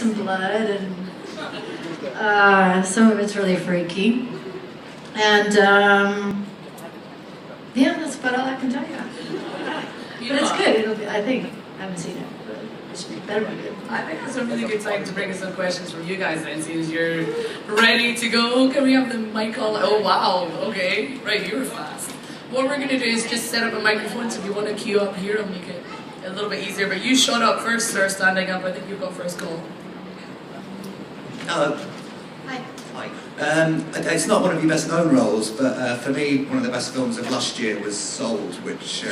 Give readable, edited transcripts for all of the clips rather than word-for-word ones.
some blood, and some of it's really freaky. And yeah, that's about all I can tell you. But it's good. It'll be, I think. I haven't seen it, but it should be better be good. I think it's a really good time to bring us some questions from you guys then, since you're ready to go. Can we have the mic all? Oh wow, okay. Right, you were fast. What we're gonna do is just set up a microphone, so if you want to queue up here, I'll make it a little bit easier. But you shut up first, sir, standing up. I think you've got first call. Hello. Hi. Hi. It's not one of your best known roles, but for me, one of the best films of last year was Sold, which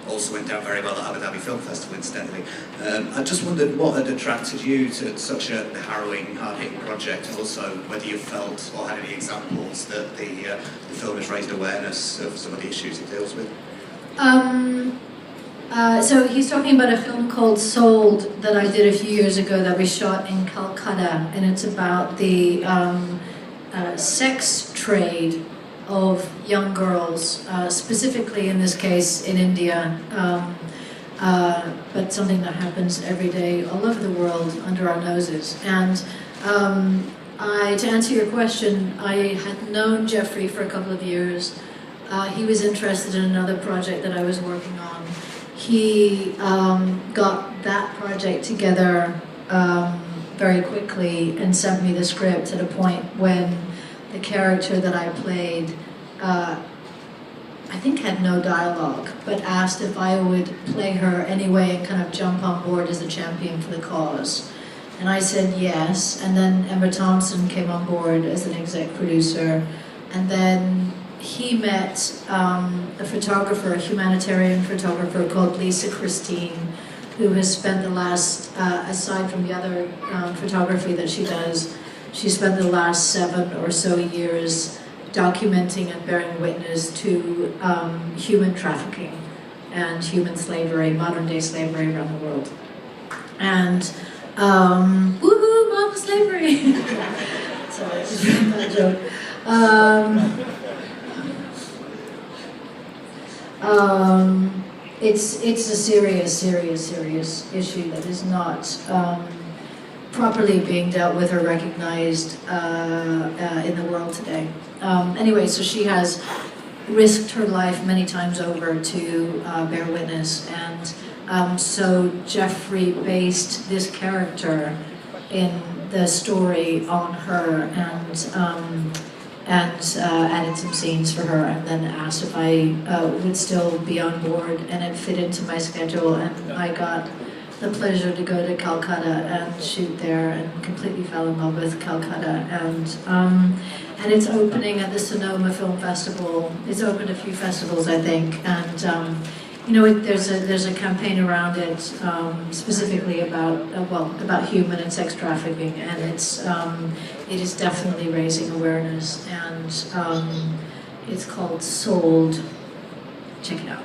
also went down very well at Abu Dhabi Film Festival, incidentally. I just wondered what had attracted you to such a harrowing, hard-hitting project, and also whether you felt or had any examples that the film has raised awareness of some of the issues it deals with. So he's talking about a film called Sold that I did a few years ago that we shot in Calcutta, and it's about the sex trade of young girls, specifically in this case in India, but something that happens every day all over the world under our noses. And to answer your question, I had known Jeffrey for a couple of years. He was interested in another project that I was working on. He got that project together very quickly and sent me the script at a point when the character that I played, I think had no dialogue, but asked if I would play her anyway and kind of jump on board as a champion for the cause. And I said yes, and then Emma Thompson came on board as an exec producer, and then he met a photographer, a humanitarian photographer called Lisa Christine, who has spent the last, aside from the other photography that she does, she spent the last 7 or so years documenting and bearing witness to human trafficking and human slavery, modern day slavery around the world. And woohoo, mom slavery! Sorry, it's just a bad joke. It's a serious issue that is not properly being dealt with or recognized in the world today. Anyway, so she has risked her life many times over to bear witness, and so Jeffrey based this character in the story on her, and added some scenes for her, and then asked if I would still be on board, and it fit into my schedule, and I got the pleasure to go to Calcutta and shoot there, and completely fell in love with Calcutta, and it's opening at the Sonoma Film Festival. It's opened a few festivals, I think, and you know, there's a campaign around it specifically about human and sex trafficking, and it is definitely raising awareness, and it's called Sold. Check it out.